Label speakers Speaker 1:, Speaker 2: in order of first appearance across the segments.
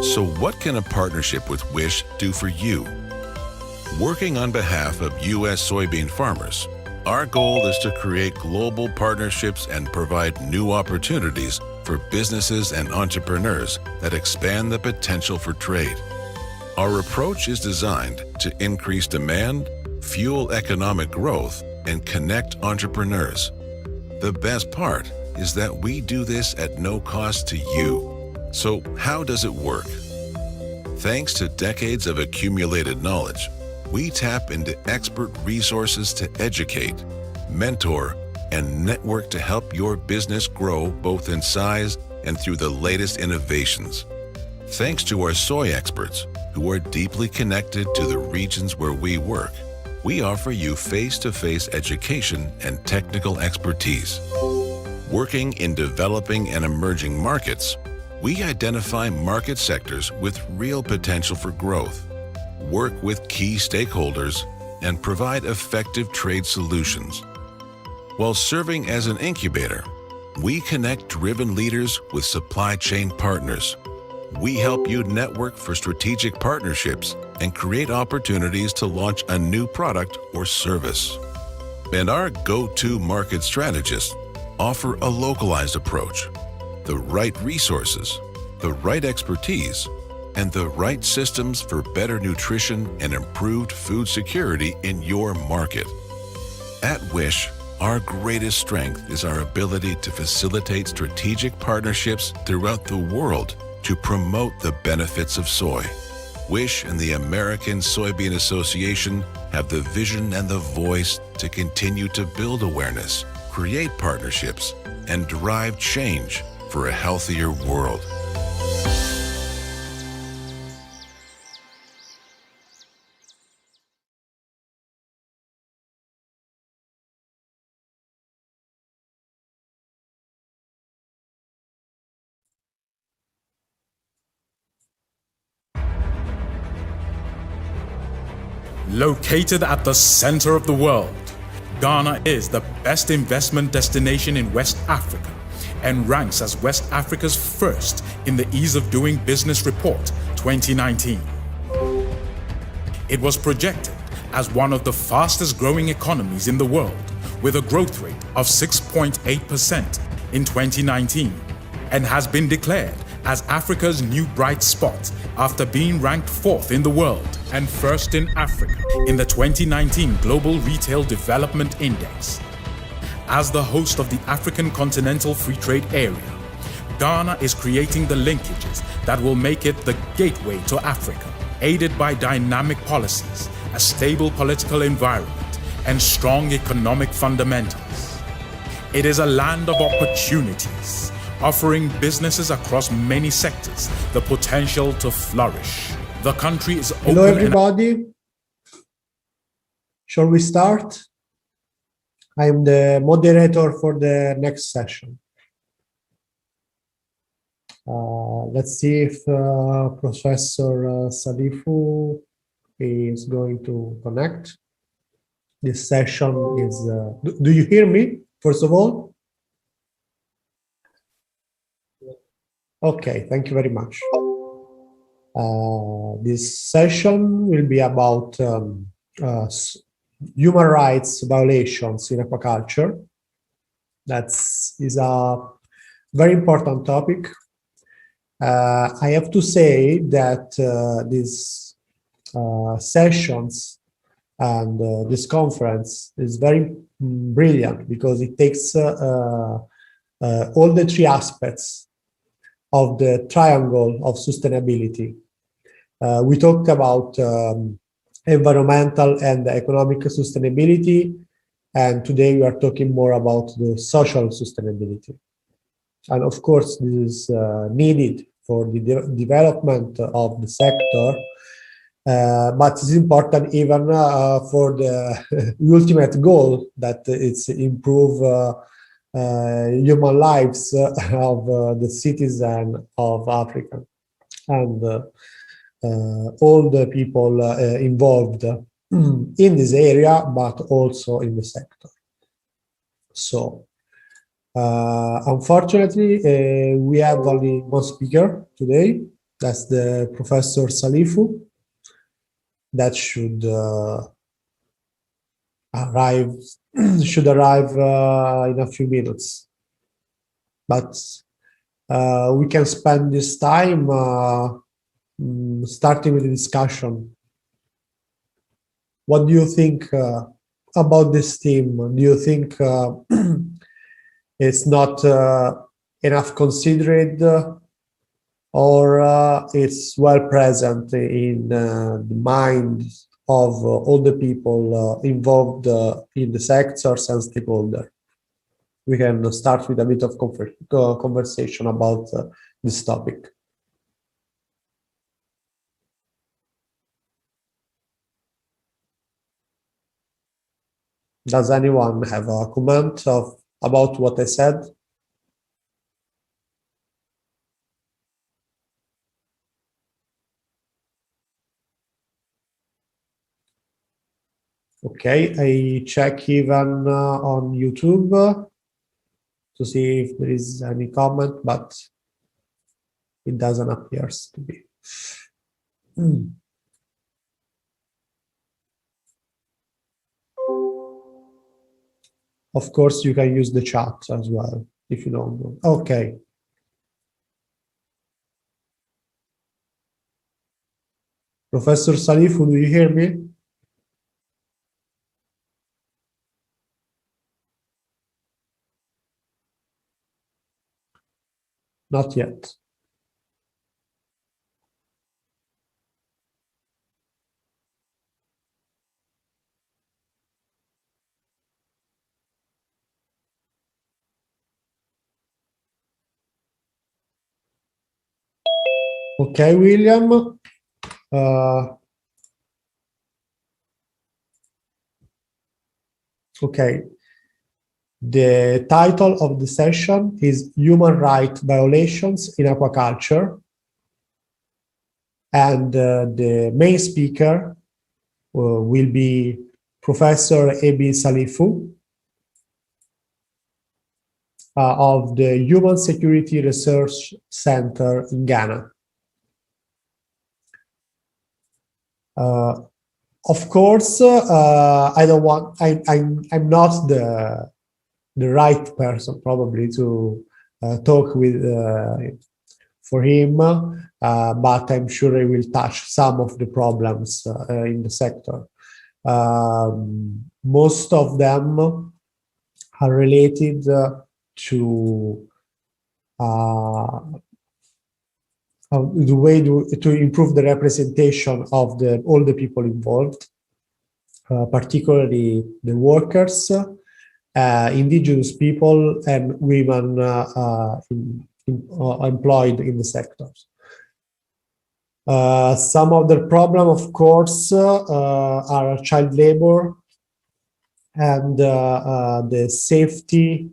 Speaker 1: So what can a partnership with WISH do for you? Working on behalf of U.S. soybean farmers, our goal is to create global partnerships and provide new opportunities for businesses and entrepreneurs that expand the potential for trade. Our approach is designed to increase demand, fuel economic growth, and connect entrepreneurs. The best part is that we do this at no cost to you. So how does it work? Thanks to decades of accumulated knowledge, we tap into expert resources to educate, mentor, and network to help your business grow both in size and through the latest innovations. Thanks to our soy experts, who are deeply connected to the regions where we work, we offer you face-to-face education and technical expertise. Working in developing and emerging markets, we identify market sectors with real potential for growth, work with key stakeholders, and provide effective trade solutions. While serving as an incubator, we connect driven leaders with supply chain partners. We help you network for strategic partnerships and create opportunities to launch a new product or service. And our go-to market strategists offer a localized approach, the right resources, the right expertise, and the right systems for better nutrition and improved food security in your market. At WISH, our greatest strength is our ability to facilitate strategic partnerships throughout the world to promote the benefits of soy. WISH and the American Soybean Association have the vision and the voice to continue to build awareness, create partnerships, and drive change for a healthier world.
Speaker 2: Located at the center of the world, Ghana is the best investment destination in West Africa and ranks as West Africa's first in the Ease of Doing Business Report 2019. It was projected as one of the fastest growing economies in the world, with a growth rate of 6.8% in 2019, and has been declared as Africa's new bright spot after being ranked 4th in the world and 1st in Africa in the 2019 Global Retail Development Index. As the host of the African Continental Free Trade Area, Ghana is creating the linkages that will make it the gateway to Africa, aided by dynamic policies, a stable political environment, and strong economic fundamentals. It is a land of opportunities, offering businesses across many sectors the potential to flourish. The country is open.
Speaker 3: Hello, everybody. Shall we start? I'm the moderator for the next session. Let's see if Professor Salifu is going to connect. This session is... do you hear me, first of all? Okay, thank you very much. This session will be about human rights violations in aquaculture. That is a very important topic. I have to say that these sessions and this conference is very brilliant because it takes all the three aspects of the triangle of sustainability. We talked about environmental and economic sustainability, and today we are talking more about the social sustainability. And of course, this is needed for the development of the sector, but it's important even for the ultimate goal that it's improve human lives of the citizens of Africa and all the people involved in this area, but also in the sector. So, unfortunately, we have only one speaker today, That's the Professor Salifu. That should arrive in a few minutes. But we can spend this time starting with the discussion. What do you think about this team? Do you think it's not enough considered, or it's well present in the minds of all the people involved in the sectors and stakeholders? We can start with a bit of conversation about this topic. Does anyone have a comment about what I said? Okay, I check even on YouTube to see if there is any comment, but it doesn't appear to be. Of course, you can use the chat as well if you don't know. Okay. Professor Salifu, do you hear me? Not yet. Okay, William. Okay. The title of the session is Human Rights Violations in Aquaculture. And the main speaker will be Professor Ebi Salifu of the Human Security Research Center in Ghana. Of course, I'm not the right person probably to talk with for him, but I'm sure he will touch some of the problems in the sector. Most of them are related to the way to improve the representation of all the people involved, particularly the workers, indigenous people, and women employed in the sectors. Some of the problems, of course, are child labor and the safety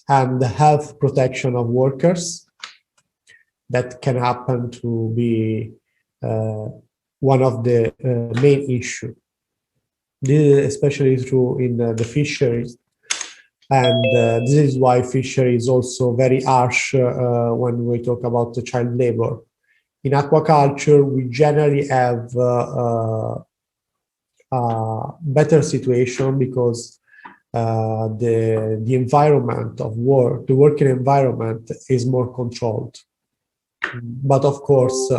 Speaker 3: and the health protection of workers. That can happen to be one of the main issues. This is especially true in the fisheries. And this is why fishery is also very harsh when we talk about the child labor. In aquaculture, we generally have a better situation because the environment of work, the working environment is more controlled. But of course,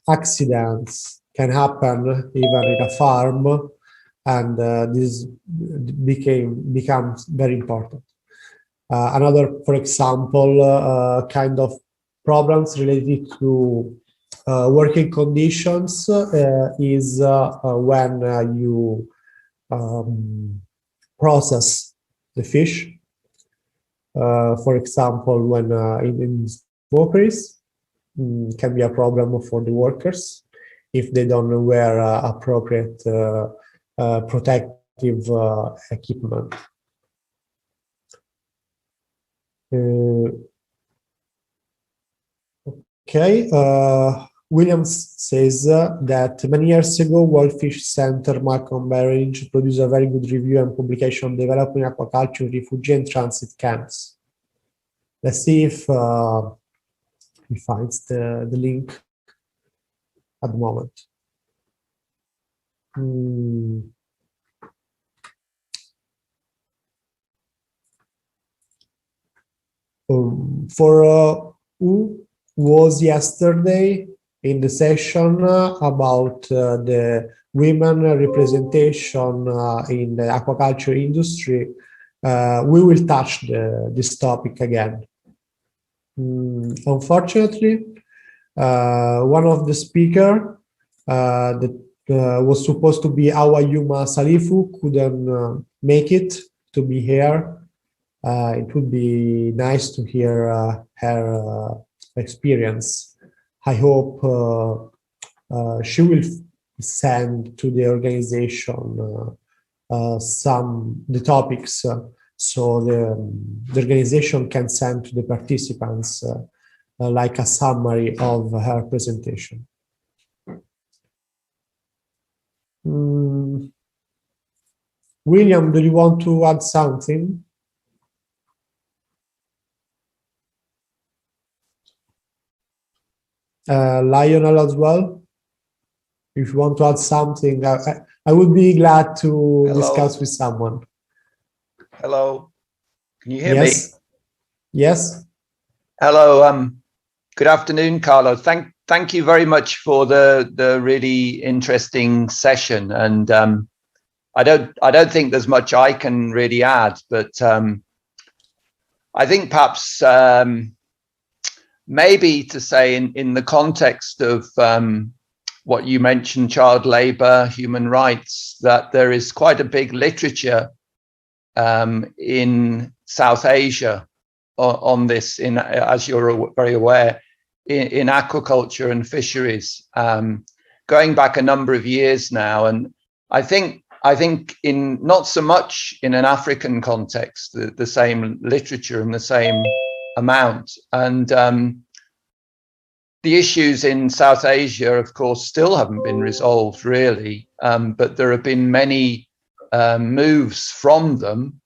Speaker 3: accidents can happen even in a farm, and this becomes very important. Another, for example, kind of problems related to working conditions is when you process the fish. For example, when in smokeries, can be a problem for the workers if they don't wear appropriate protective equipment. Okay, Williams says that many years ago, World Fish Center Malcolm Berridge produced a very good review and publication on developing aquaculture, refugee and transit camps. Let's see if he finds the link at the moment. For who was yesterday in the session about the women representation in the aquaculture industry, we will touch this topic again. Unfortunately, one of the speakers that was supposed to be our Yuma Salifu couldn't make it to be here. It would be nice to hear her experience. I hope she will send to the organization the topics so the organization can send to the participants like a summary of her presentation. William, do you want to add something? Lionel as well, if you want to add something, I would be glad to discuss with someone.
Speaker 4: Hello, can you hear me?
Speaker 3: Yes.
Speaker 4: Hello, good afternoon, Carlo. Thank you very much for the really interesting session. And I don't think there's much I can really add, but I think perhaps maybe to say in the context of what you mentioned, child labor, human rights, that there is quite a big literature in South Asia on this, as you're very aware, in aquaculture and fisheries, going back a number of years now. And I think in not so much in an African context, the same literature and the same amount. And the issues in South Asia, of course, still haven't been resolved really, but there have been many moves from them,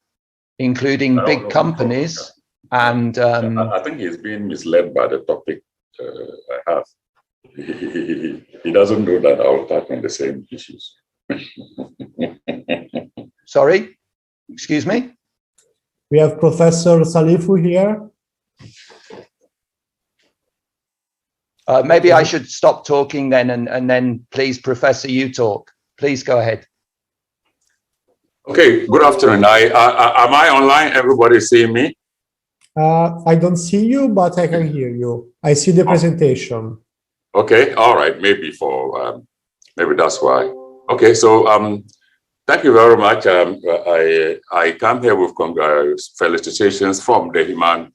Speaker 4: including big companies. And
Speaker 5: I think he's being misled by the topic I have. He doesn't know that I'll touch on the same issues.
Speaker 4: Sorry, excuse me?
Speaker 3: We have Professor Salifu here.
Speaker 4: Maybe I should stop talking then, and then please, Professor, you talk. Please go ahead.
Speaker 5: Okay, good afternoon. Am I online? Everybody see me?
Speaker 3: I don't see you, but I can hear you. I see the presentation.
Speaker 5: Okay, all right. Maybe maybe that's why. Okay, so thank you very much. I come here with felicitations from the Human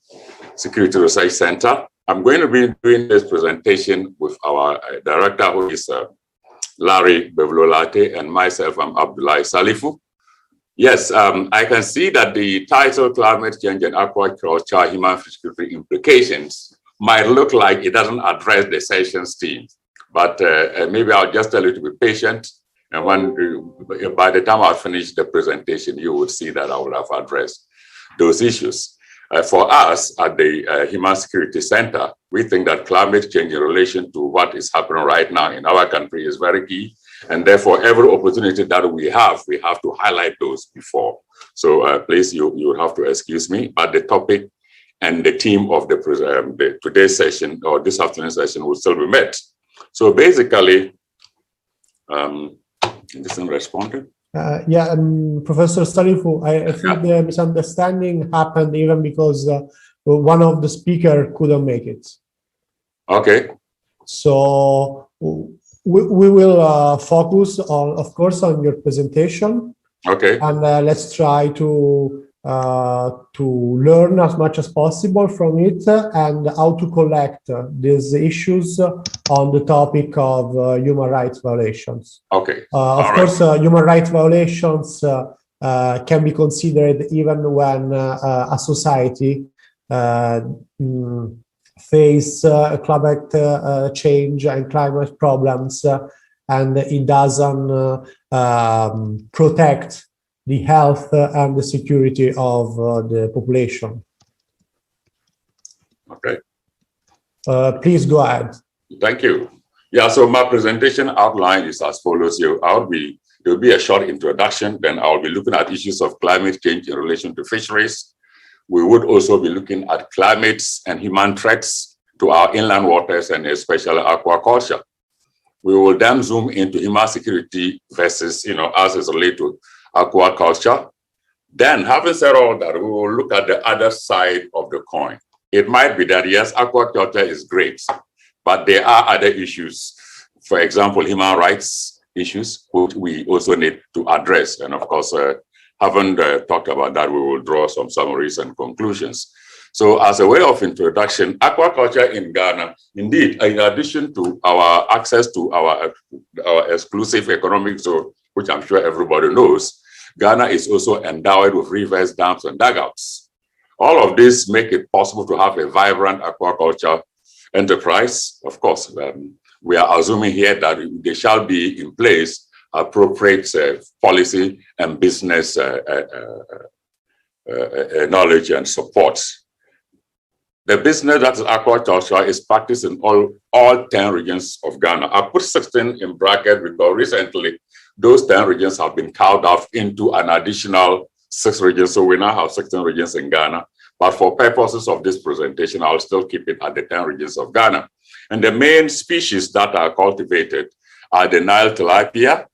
Speaker 5: Security Research Center. I'm going to be doing this presentation with our director, who is Larry Bevlolate, and myself, I'm Abdullahi Salifu. Yes, I can see that the title, Climate Change and Aquaculture Human Security Implications, might look like it doesn't address the session's theme, but maybe I'll just tell you to be patient. And by the time I finish the presentation, you will see that I will have addressed those issues. For us at the Human Security Center, we think that climate change in relation to what is happening right now in our country is very key. And therefore, every opportunity that we have to highlight those before. So please, you have to excuse me, but the topic and the theme of the today's session or this afternoon session will still be met. So basically, this one responded.
Speaker 3: Professor Salifu, I think the misunderstanding happened even because one of the speakers couldn't make it.
Speaker 5: Okay.
Speaker 3: So we will focus on, of course, on your presentation.
Speaker 5: Okay.
Speaker 3: And let's try to learn as much as possible from it and how to collect these issues on the topic of human rights violations.
Speaker 5: Okay.
Speaker 3: Of course, human rights violations can be considered even when a society face climate change and climate problems, and it doesn't protect the health and the security of the population.
Speaker 5: Okay.
Speaker 3: Please go ahead.
Speaker 5: Thank you. Yeah, so my presentation outline is as follows. There will be a short introduction, then I'll be looking at issues of climate change in relation to fisheries. We would also be looking at climates and human threats to our inland waters and especially aquaculture. We will then zoom into human security versus, as is related to aquaculture. Then, having said all that, we will look at the other side of the coin. It might be that, yes, aquaculture is great, but there are other issues. For example, human rights issues, which we also need to address. And of course, having talked about that, we will draw some summaries and conclusions. So as a way of introduction, aquaculture in Ghana, indeed, in addition to our access to our exclusive economic zone, which I'm sure everybody knows, Ghana is also endowed with rivers, dams, and dugouts. All of this make it possible to have a vibrant aquaculture enterprise. Of course, we are assuming here that there shall be in place appropriate policy and business knowledge and support. The business that is aquaculture is practiced in all 10 regions of Ghana. I put 16 in bracket because recently those 10 regions have been carved out into an additional 6 regions. So we now have 16 regions in Ghana. But for purposes of this presentation, I'll still keep it at the 10 regions of Ghana. And the main species that are cultivated are the Nile tilapia,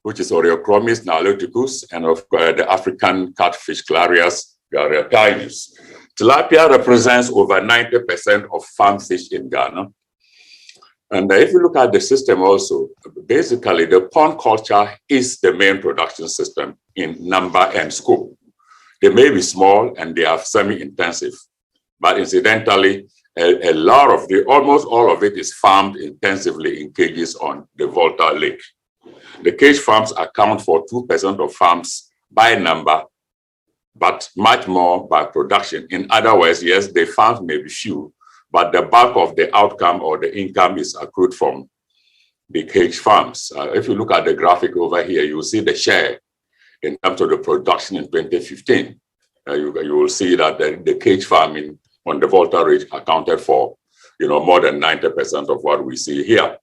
Speaker 5: which is Oreochromis niloticus, and of course the African catfish Clarias garretinus. Tilapia represents over 90% of farm fish in Ghana. And if you look at the system also, basically the pond culture is the main production system in number and scope. They may be small and they are semi-intensive, but incidentally, a lot of almost all of it is farmed intensively in cages on the Volta Lake. The cage farms account for 2% of farms by number, but much more by production. In other words, yes, the farms may be few, but the bulk of the outcome or the income is accrued from the cage farms. If you look at the graphic over here, you will see the share in terms of the production in 2015. You will see that the cage farming on the Volta Ridge accounted for, more than 90% of what we see here.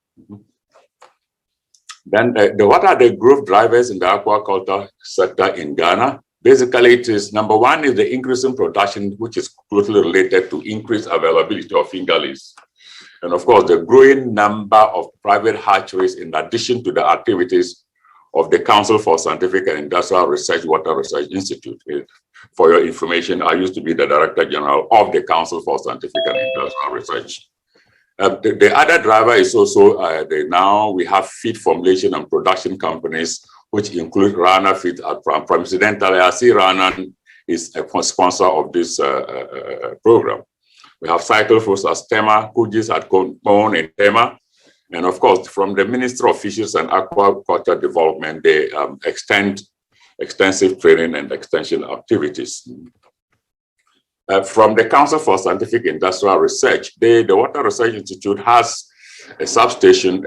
Speaker 5: Then what are the growth drivers in the aquaculture sector in Ghana? Basically, it is number one is the increase in production, which is closely related to increased availability of fingerlings. And of course, the growing number of private hatcheries in addition to the activities of the Council for Scientific and Industrial Research, Water Research Institute. For your information, I used to be the Director General of the Council for Scientific and Industrial Research. The other driver is also now we have feed formulation and production companies, which include Rana Feed. Incidentally, I see Rana is a sponsor of this program. We have Cycle Foods as Tema, Kujis at Kon in Tema. And of course, from the Ministry of Fisheries and Aquaculture Development, they extend extensive training and extension activities. From the Council for Scientific Industrial Research, the Water Research Institute has a substation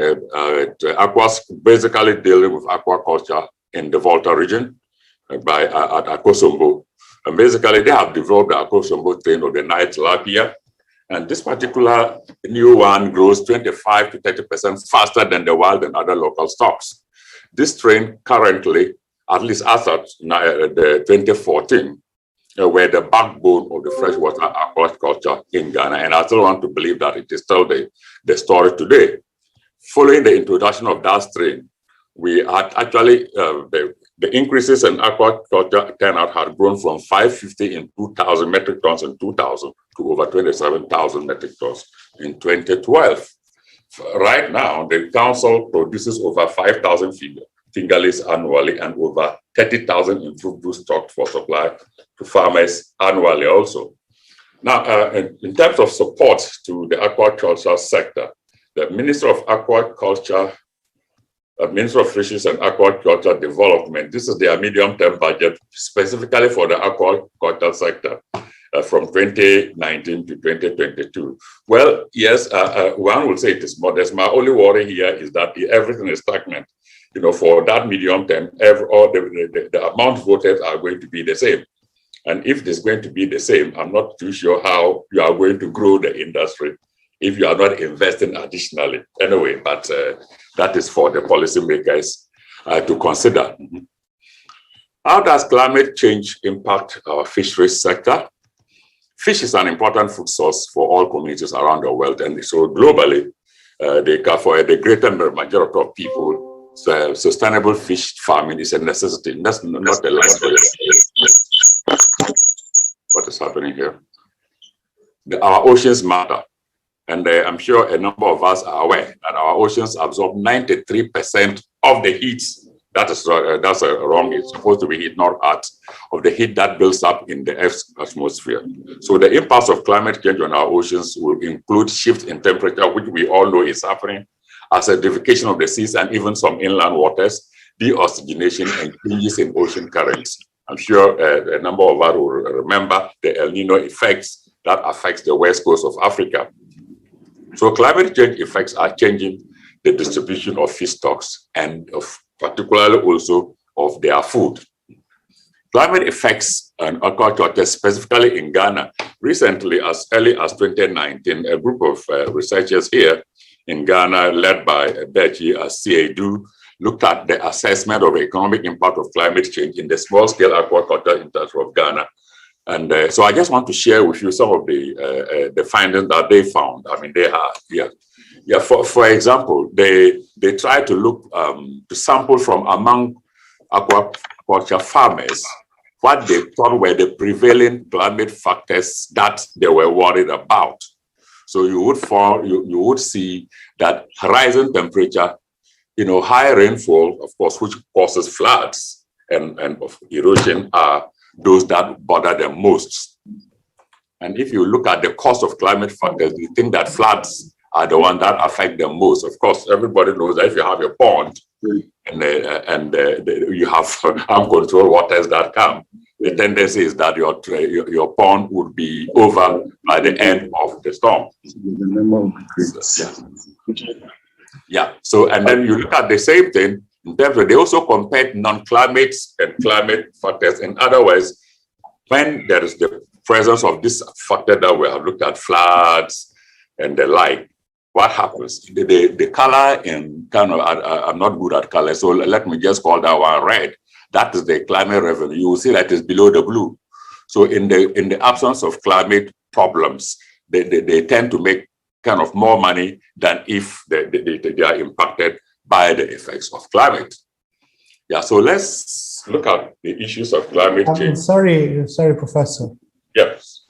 Speaker 5: basically dealing with aquaculture in the Volta region at Akosombo. And basically, they have developed the Akosombo strain of the Nile tilapia. And this particular new one grows 25 to 30% faster than the wild and other local stocks. This strain currently, at least as of the 2014, were the backbone of the freshwater aquaculture in Ghana. And I still want to believe that it is still the story today. Following the introduction of that strain, we had actually, the increases in aquaculture turnout had grown from 550 in 2,000 metric tons in 2000 to over 27,000 metric tons in 2012. Right now, the council produces over 5,000 fingerlings annually and over 30,000 improved brood stock for supply to farmers annually also. Now, in terms of support to the aquaculture sector, the Minister of Aquaculture, Minister of Fisheries and Aquaculture Development, this is their medium-term budget specifically for the aquaculture sector from 2019 to 2022. Well, yes, one will say it is modest. My only worry here is that everything is stagnant. For that medium term, all the amount voted are going to be the same. And if it is going to be the same, I'm not too sure how you are going to grow the industry if you are not investing additionally. Anyway, but that is for the policymakers to consider. How does climate change impact our fisheries sector? Fish is an important food source for all communities around the world, and so globally, for the greater majority of people, sustainable fish farming is a necessity. That's not a luxury. What is happening here? Our oceans matter, and I'm sure a number of us are aware that our oceans absorb 93% of the heat. That's wrong. It's supposed to be heat, not art, of the heat that builds up in the Earth's atmosphere. So the impacts of climate change on our oceans will include shift in temperature, which we all know is happening, acidification of the seas and even some inland waters, deoxygenation, and changes in ocean currents. I'm sure a number of us will remember the El Nino effects that affects the west coast of Africa. So climate change effects are changing the distribution of fish stocks and particularly also of their food. Climate effects on aquaculture, specifically in Ghana, recently, as early as 2019, a group of researchers here in Ghana, led by Bechi CSIR-WRI, looked at the assessment of the economic impact of climate change in the small-scale aquaculture industry of Ghana. And so I just want to share with you some of the findings that they found. I mean, they have, for example, they tried to look, to sample from among aquaculture farmers what they thought were the prevailing climate factors that they were worried about. So you would see that rising temperature, high rainfall, of course, which causes floods and erosion are those that bother them most. And if you look at the cause of climate factors, you think that floods are the one that affect them most. Of course, everybody knows that if you have a pond and you have uncontrolled waters that come, the tendency is that your pond would be over by the end of the storm. So, and then you look at the same thing in terms of, they also compared non-climate and climate factors. In other words, when there is the presence of this factor that we have looked at, floods and the like, what happens? The color in kind of, I'm not good at color, so let me just call that one red. That is the climate revenue. You will see that it's below the blue. So in the absence of climate problems, they tend to make kind of more money than if they are impacted by the effects of climate. So let's look at the issues of climate change.
Speaker 3: Sorry, Professor.
Speaker 5: Yes.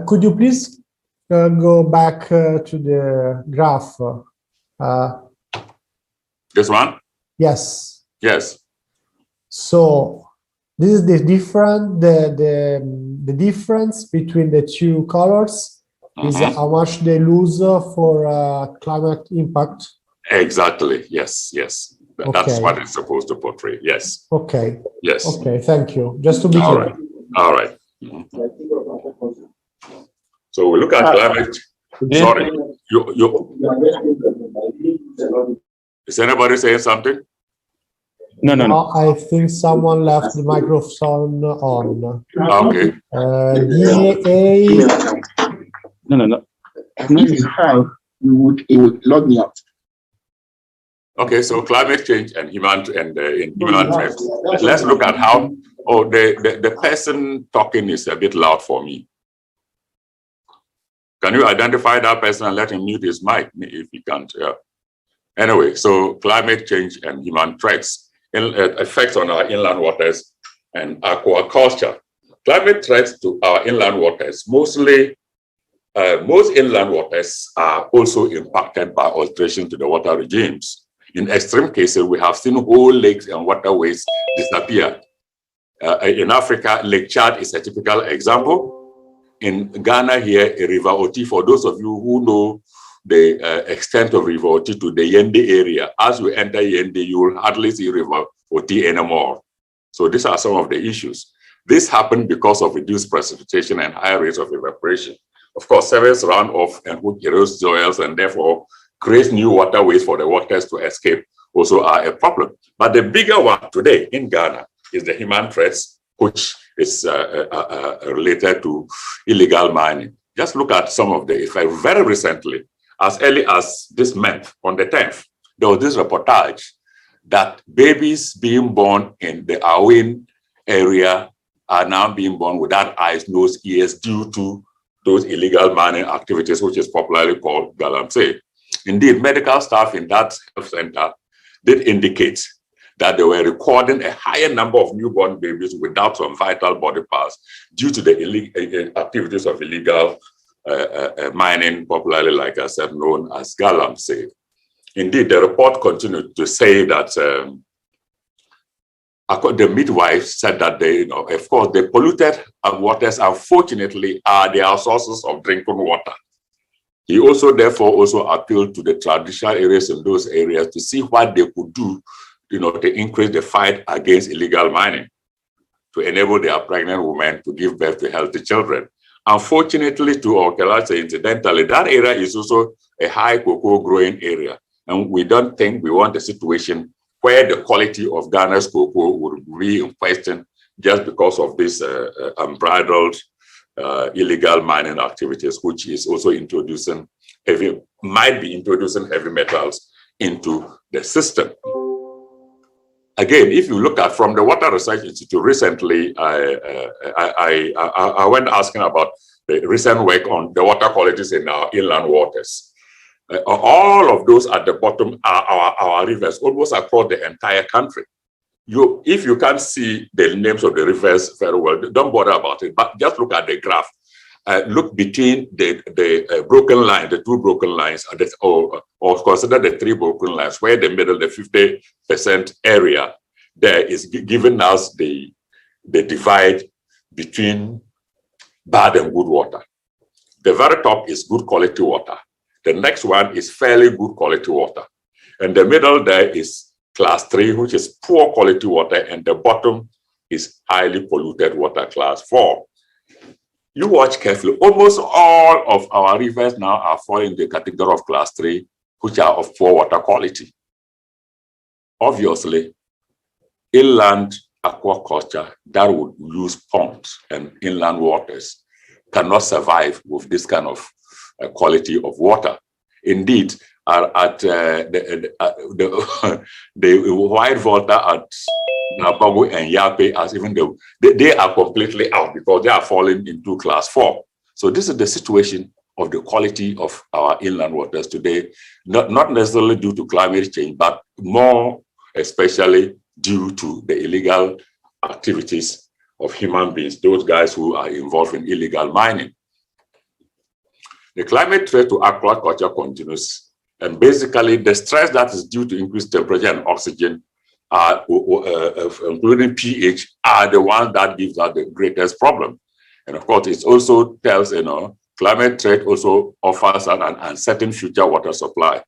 Speaker 3: Could you please go back to the graph?
Speaker 5: This one?
Speaker 3: Yes.
Speaker 5: Yes.
Speaker 3: So this is the difference between the two colors is how much they lose for climate impact.
Speaker 5: Exactly. Yes. That's what it's supposed to portray. Yes.
Speaker 3: Okay.
Speaker 5: Yes.
Speaker 3: Okay. Thank you. Just to be clear.
Speaker 5: All right. So we look at climate. Sorry. Is anybody saying something?
Speaker 6: No.
Speaker 3: I think someone left the microphone on.
Speaker 5: Okay.
Speaker 6: No.
Speaker 7: It would log me out.
Speaker 5: Okay, so climate change and human threats. Let's look at how. Oh, the person talking is a bit loud for me. Can you identify that person and let him mute his mic if he can't? Yeah. Anyway, so climate change and human threats, effects on our inland waters and aquaculture. Climate threats to our inland waters, most inland waters are also impacted by alteration to the water regimes. In extreme cases, we have seen whole lakes and waterways disappear. In Africa, Lake Chad is a typical example. In Ghana here, River Oti, for those of you who know the extent of River Oti to the Yende area, as we enter Yende, you will hardly see River Oti anymore. So these are some of the issues. This happened because of reduced precipitation and high rates of evaporation. Of course, surface runoff and which erodes soils and therefore creates new waterways for the waters to escape also are a problem. But the bigger one today in Ghana is the human threats, which is related to illegal mining. Just look at some of the effects. Very recently, as early as this month, on the 10th, there was this reportage that babies being born in the Awin area are now being born without eyes, nose, ears due to those illegal mining activities, which is popularly called galamsey. Indeed, medical staff in that health center did indicate that they were recording a higher number of newborn babies without some vital body parts due to the activities of illegal mining, popularly, like I said, known as galamsey. Indeed, the report continued to say that the midwife said that they, of course, the polluted waters, unfortunately, are their sources of drinking water. He also, therefore, also appealed to the traditional areas in those areas to see what they could do, to increase the fight against illegal mining, to enable their pregnant women to give birth to healthy children. Unfortunately, incidentally, that area is also a high cocoa growing area. And we don't think we want a situation where the quality of Ghana's cocoa would be in question just because of this unbridled illegal mining activities, which is also might be introducing heavy metals into the system. Again, if you look at from the Water Research Institute, recently I went asking about the recent work on the water qualities in our inland waters. All of those at the bottom are our rivers, almost across the entire country. If you can't see the names of the rivers very well, don't bother about it, but just look at the graph. Look between the broken line, the two broken lines, or consider the three broken lines, where the middle, the 50% area, there is giving us the divide between bad and good water. The very top is good quality water. The next one is fairly good quality water. And the middle there is class 3, which is poor quality water, and the bottom is highly polluted water, class 4. You watch carefully, almost all of our rivers now are falling in the category of class 3, which are of poor water quality. Obviously, inland aquaculture that would use ponds and inland waters cannot survive with this kind of quality of water. Indeed, at the white water at Nabago and Yape, as even they are completely out because they are falling into class 4. So this is the situation of the quality of our inland waters today, not necessarily due to climate change, but more especially due to the illegal activities of human beings, those guys who are involved in illegal mining. The climate threat to aquaculture continues, and basically the stress that is due to increased temperature and oxygen, including pH, are the ones that gives us the greatest problem. And of course, it also tells, climate threat also offers an uncertain future water supply.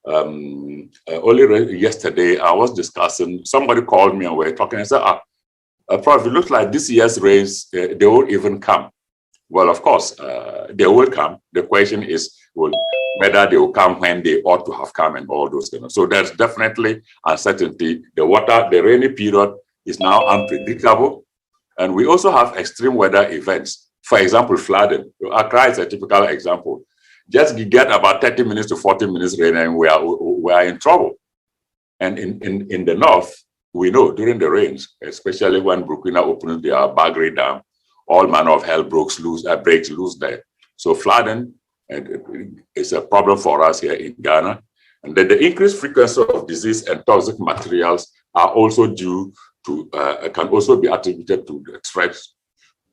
Speaker 5: Only yesterday, I was discussing, somebody called me and we were talking and said, Prof, it looks like this year's rains, they won't even come. Well, of course, they will come. The question is whether they will come when they ought to have come and all those things. So there's definitely uncertainty. The rainy period is now unpredictable. And we also have extreme weather events. For example, flooding. Accra is a typical example. Just get about 30 minutes to 40 minutes rain and we are in trouble. And in the north, we know during the rains, especially when Burkina opens their Bagri Dam, all manner of hell breaks loose there. So flooding is a problem for us here in Ghana. And then the increased frequency of disease and toxic materials are also due to, can also be attributed to the threats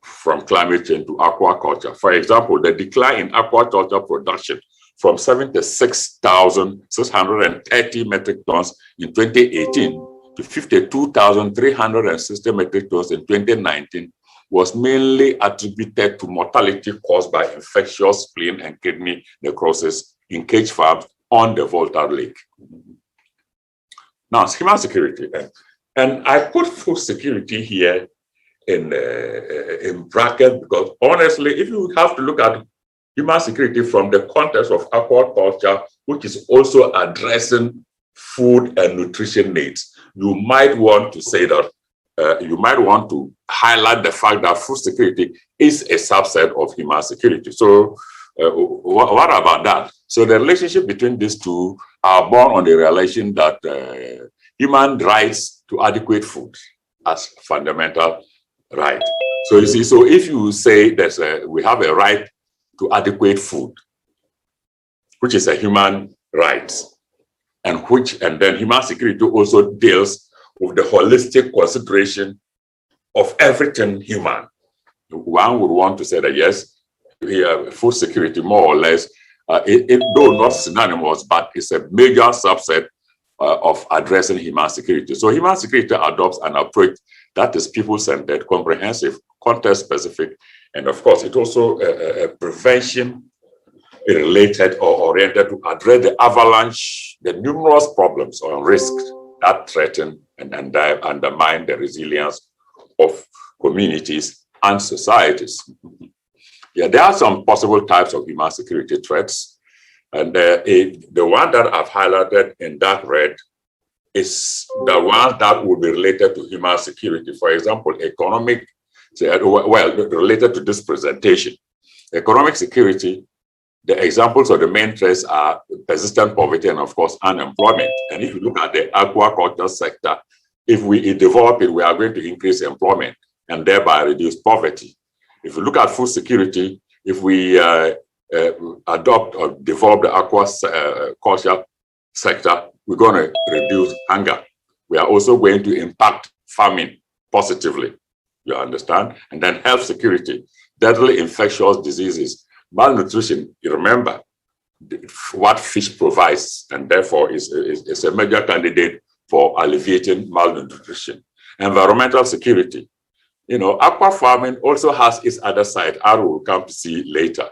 Speaker 5: from climate change to aquaculture. For example, the decline in aquaculture production from 76,630 metric tons in 2018 to 52,360 metric tons in 2019 was mainly attributed to mortality caused by infectious spleen and kidney necrosis in cage farms on the Volta Lake. Now, human security. And I put food security here in bracket because honestly, if you have to look at human security from the context of aquaculture, which is also addressing food and nutrition needs, you might want to say that you might want to highlight the fact that food security is a subset of human security. So What about that? So the relationship between these two are born on the realization that human rights to adequate food as fundamental right. So you see, so if you say we have a right to adequate food, which is a human right, and then human security also deals with the holistic consideration of everything human. One would want to say that yes, food security more or less, though not synonymous, but it's a major subset of addressing human security. So human security adopts an approach that is people-centered, comprehensive, context-specific, and of course, it also prevention related or oriented to address the avalanche, the numerous problems or risks that threaten and undermine the resilience of communities and societies. Yeah, there are some possible types of human security threats. And the one that I've highlighted in dark red is the one that will be related to human security. For example, related to this presentation. Economic security, the examples of the main threats are persistent poverty and, of course, unemployment. And if you look at the aquaculture sector, if we develop it, we are going to increase employment and thereby reduce poverty. If you look at food security, if we adopt or develop the aquaculture sector, we're going to reduce hunger. We are also going to impact farming positively, you understand? And then health security, deadly infectious diseases, malnutrition. You remember what fish provides, and therefore is a major candidate for alleviating malnutrition. Environmental security. You know, aqua farming also has its other side, I will come to see later.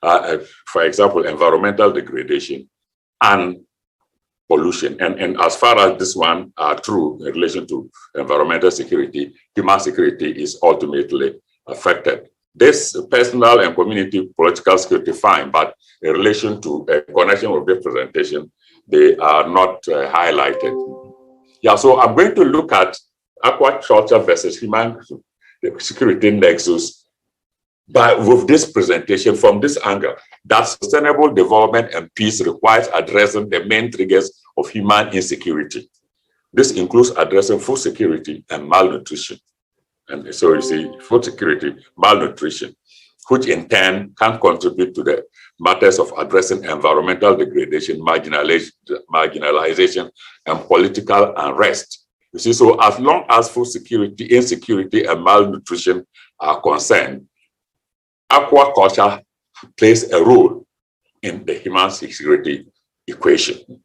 Speaker 5: For example, environmental degradation and pollution. And as far as this one are true in relation to environmental security, human security is ultimately affected. This personal and community political security fine, but in relation to a connection with this presentation, they are not highlighted. Yeah, so I'm going to look at aquaculture versus human security nexus, but with this presentation from this angle, that sustainable development and peace requires addressing the main triggers of human insecurity. This includes addressing food security and malnutrition. And so you see, food security, malnutrition, which in turn can contribute to the matters of addressing environmental degradation, marginalization, and political unrest. You see, so as long as food security, insecurity, and malnutrition are concerned, aquaculture plays a role in the human security equation.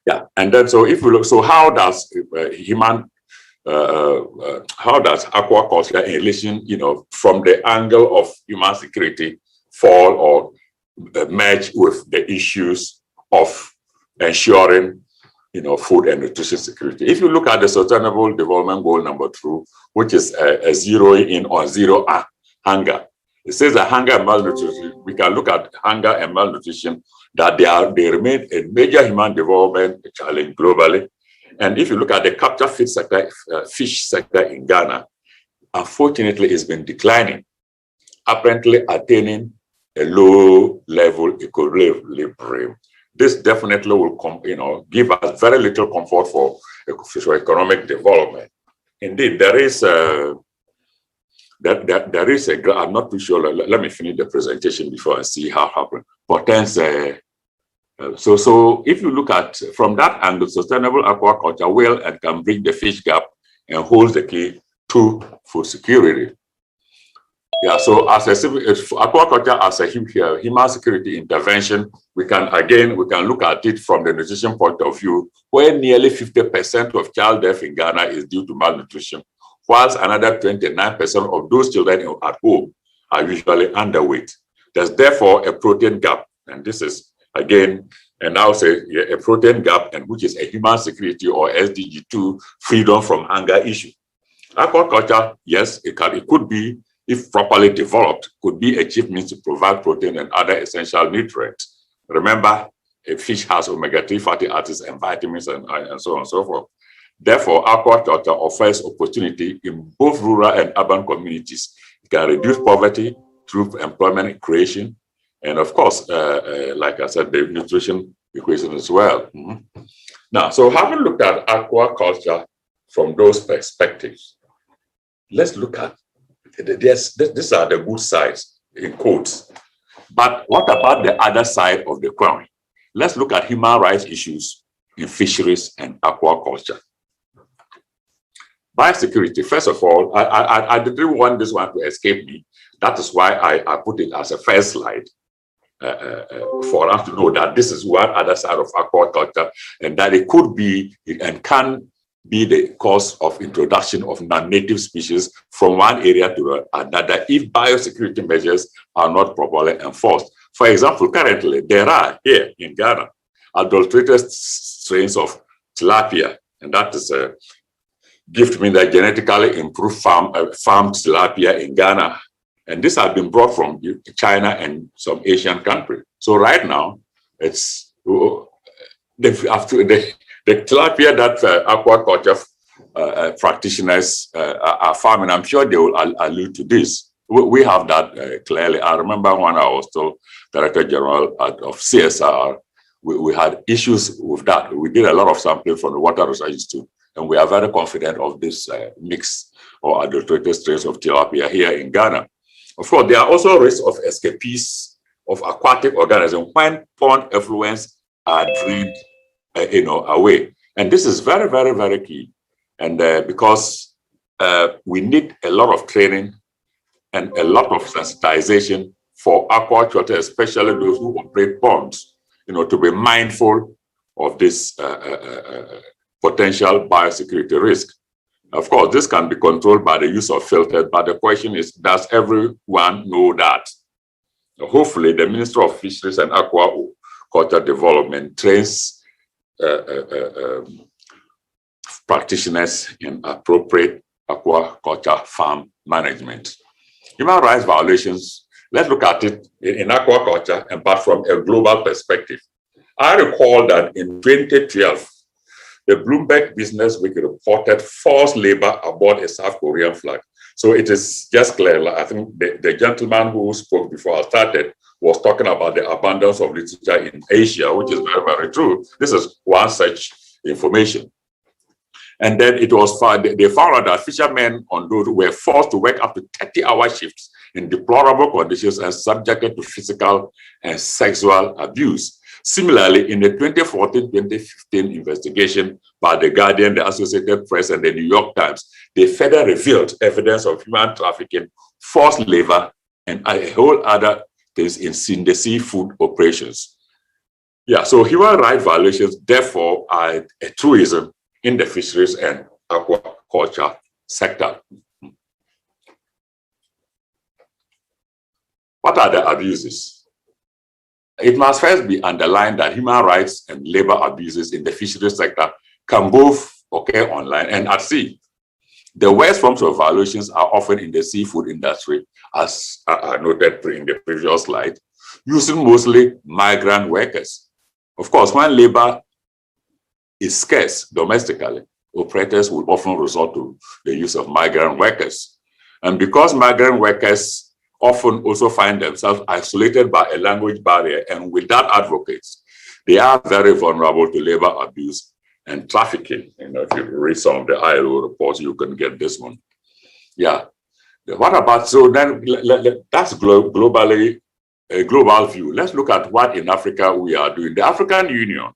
Speaker 5: Yeah, and then so if we look, so how does how does aquaculture in relation, you know, from the angle of human security fall or merge with the issues of ensuring, you know, food and nutrition security? If you look at the Sustainable Development Goal number 2, which is a zeroing in on zero hunger, it says that hunger and malnutrition, we can look at hunger and malnutrition, that they remain a major human development challenge globally. And if you look at the capture fish sector in Ghana, unfortunately, it's been declining, apparently attaining a low-level equilibrium. This definitely will, give us very little comfort for economic development. Indeed, there is a I'm not too sure. Let me finish the presentation before I see how it happens. Portends. So if you look at from that angle, sustainable aquaculture will and can bridge the fish gap and holds the key to food security. Yeah, so as aquaculture as a human security intervention, we can look at it from the nutrition point of view, where nearly 50% of child death in Ghana is due to malnutrition, whilst another 29% of those children at home are usually underweight. There's therefore a protein gap, and this is again, and now say a protein gap, and which is a human security or SDG 2 freedom from hunger issue. Aquaculture, yes, it could be, if properly developed, could be a chief means to provide protein and other essential nutrients. Remember, a fish has omega-3 fatty acids and vitamins and so on and so forth. Therefore, aquaculture offers opportunity in both rural and urban communities. It can reduce poverty, through employment creation, and of course, like I said, the nutrition equation as well. Now, so having looked at aquaculture from those perspectives, let's look at these are the good sides in quotes. But what about the other side of the coin? Let's look at human rights issues in fisheries and aquaculture. Biosecurity, first of all, I didn't want this one to escape me. That is why I put it as a first slide for us to know that this is one other side of aquaculture, and that it could be and can be the cause of introduction of non-native species from one area to another if biosecurity measures are not properly enforced. For example, currently there are here in Ghana adulterated strains of tilapia, and that is a gift mean that genetically improved farmed tilapia in Ghana, and this has been brought from China and some Asian countries. So right now, it's the tilapia that aquaculture practitioners are farming. I'm sure they will allude to this. We have that clearly. I remember when I was still Director General of CSIR, we had issues with that. We did a lot of sampling from the Water Research Institute, and we are very confident of this mix or adulterated strains of tilapia here in Ghana. Of course, there are also risks of escapees of aquatic organisms when pond effluents are drained away. And this is very, very, very key. And because we need a lot of training and a lot of sensitization for aquaculture, especially those who operate ponds, to be mindful of this potential biosecurity risk. Of course, this can be controlled by the use of filters, but the question is, does everyone know that? Hopefully, the Minister of Fisheries and Aquaculture Development trains practitioners in appropriate aquaculture farm management. Human rights violations, let's look at it in aquaculture, but from a global perspective. I recall that in 2012, the Bloomberg Business Week reported forced labor aboard a South Korean flag. So it is just clear. I think the gentleman who spoke before I started was talking about the abundance of literature in Asia, which is very, very true. This is one such information. And then it was found, they found out that fishermen on those were forced to work up to 30-hour shifts in deplorable conditions and subjected to physical and sexual abuse. Similarly, in the 2014-2015 investigation by The Guardian, the Associated Press, and the New York Times, they further revealed evidence of human trafficking, forced labor, and a whole other things in the seafood operations. Yeah, so human rights violations, therefore, are a truism in the fisheries and aquaculture sector. What are the abuses? It must first be underlined that human rights and labor abuses in the fisheries sector can both occur on land and at sea. The worst forms of violations are often in the seafood industry, as I noted in the previous slide, using mostly migrant workers. Of course, when labor is scarce domestically, operators will often resort to the use of migrant workers. And because migrant workers often also find themselves isolated by a language barrier and without advocates, they are very vulnerable to labor abuse and trafficking. If you read some of the ILO reports, you can get this one. Yeah. What about, so then that's globally a global view. Let's look at what in Africa we are doing. The African Union,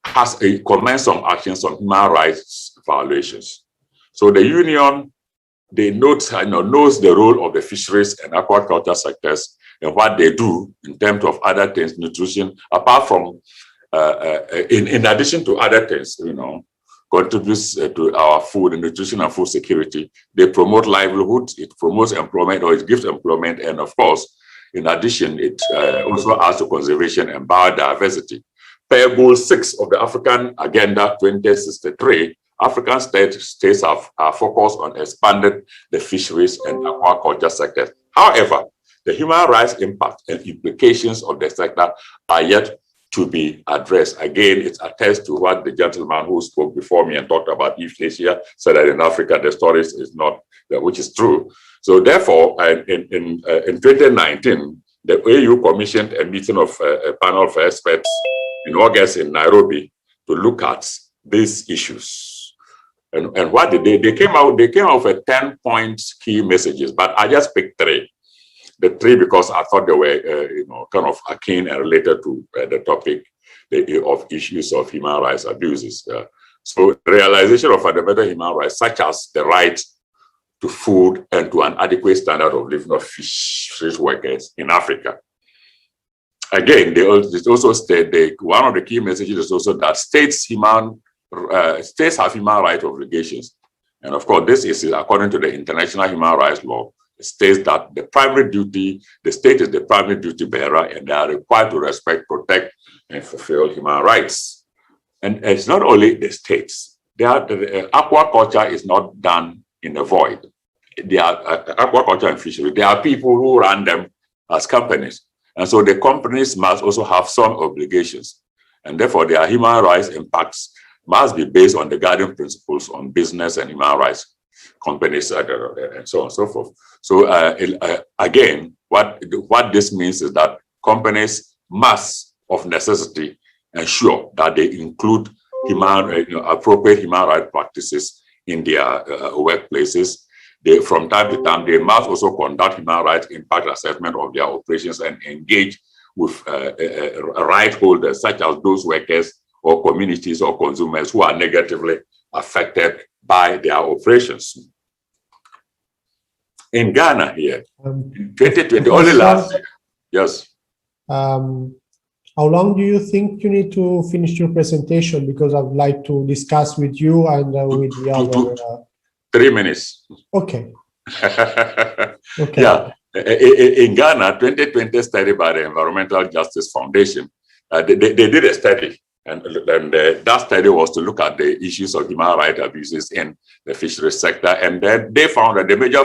Speaker 5: has commenced some actions on human rights violations. So the Union, they knows the role of the fisheries and aquaculture sectors and what they do in terms of other things, nutrition, apart from, in addition to other things, contributes to our food and nutrition and food security. They promote livelihood, it promotes employment, or it gives employment, and of course, in addition, it also adds to conservation and biodiversity. Per Goal 6 of the African Agenda 2063, African states are focused on expanding the fisheries and aquaculture sectors. However, the human rights impact and implications of the sector are yet to be addressed. Again, it attests to what the gentleman who spoke before me and talked about East Asia said, that in Africa the story is not, which is true. So therefore, in 2019, the AU commissioned a meeting of a panel of experts in August in Nairobi to look at these issues. And what did they came out with 10-point key messages, but I just picked three. The three because I thought they were kind of akin and related to the topic of issues of human rights abuses. So realization of fundamental human rights, such as the right to food and to an adequate standard of living of fisheries workers in Africa. Again, they also state one of the key messages is also that states have human rights obligations. And of course, this is according to the international human rights law. It states that the state is the primary duty bearer and they are required to respect, protect, and fulfill human rights. And it's not only the states. Aquaculture is not done in the void. Aquaculture and fishery, there are people who run them as companies. And so the companies must also have some obligations. And therefore, their human rights impacts must be based on the guiding principles on business and human rights, companies, and so on and so forth. So again, what this means is that companies must, of necessity, ensure that they include appropriate human rights practices in their workplaces. From time to time, they must also conduct human rights impact assessment of their operations and engage with right holders, such as those workers or communities or consumers who are negatively affected by their operations. In Ghana here, in 2020, only last year, yes.
Speaker 3: How long do you think you need to finish your presentation? Because I'd like to discuss with you and with the other...
Speaker 5: 3 minutes.
Speaker 3: Okay. Okay.
Speaker 5: Yeah. In Ghana, 2020 study by the Environmental Justice Foundation, they did a study, and that study was to look at the issues of human rights abuses in the fisheries sector, and then they found that the major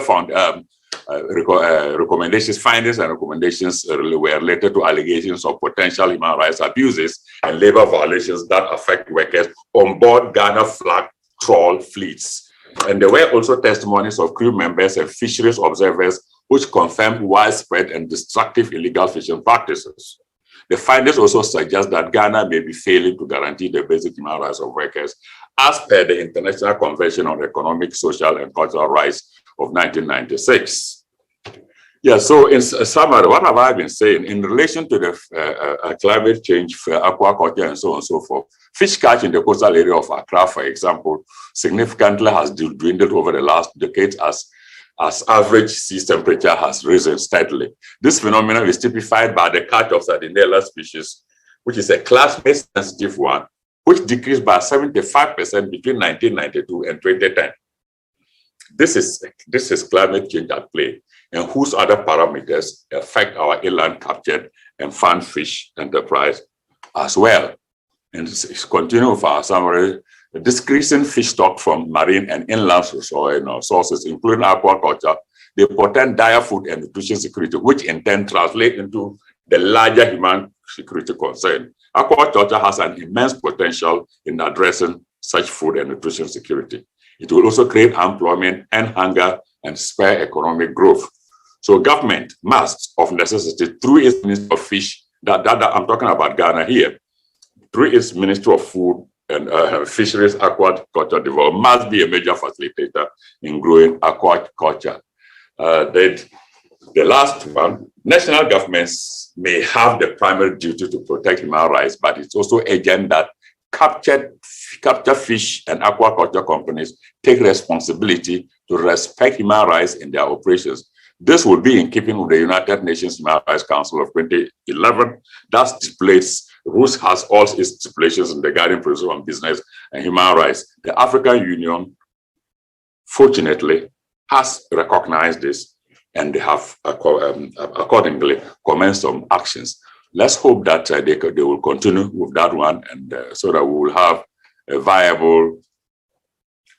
Speaker 5: findings and recommendations were related to allegations of potential human rights abuses and labor violations that affect workers on board Ghana flag trawl fleets. And there were also testimonies of crew members and fisheries observers which confirmed widespread and destructive illegal fishing practices. The findings also suggest that Ghana may be failing to guarantee the basic human rights of workers as per the International Convention on Economic, Social, and Cultural Rights of 1996. Yeah, so in summary, what have I been saying in relation to the climate change, for aquaculture, and so on and so forth? Fish catch in the coastal area of Accra, for example, significantly has dwindled over the last decade as average sea temperature has risen steadily. This phenomenon is typified by the catch of Sardinella species, which is a climate-sensitive one, which decreased by 75% between 1992 and 2010. This is climate change at play, and whose other parameters affect our inland captured and farmed fish enterprise as well. And it's continue with our summary. The decreasing fish stock from marine and inland sources, including aquaculture, they portend dire food and nutrition security, which in turn translate into the larger human security concern. Aquaculture has an immense potential in addressing such food and nutrition security. It will also create employment and hunger and spur economic growth. So government must, of necessity, through its Ministry of Fish, that I'm talking about Ghana here, through its Ministry of Food and Fisheries, Aquaculture Development, must be a major facilitator in growing aquaculture. The last one, national governments may have the primary duty to protect human rights, but it's also urgent that capture fish and aquaculture companies take responsibility to respect human rights in their operations. This will be in keeping with the United Nations Human Rights Council of 2011 that stipulates, which has all its stipulations in the guiding principle on business and human rights. The African Union, fortunately, has recognized this, and they have accordingly commenced some actions. Let's hope that they will continue with that one, and so that we will have a viable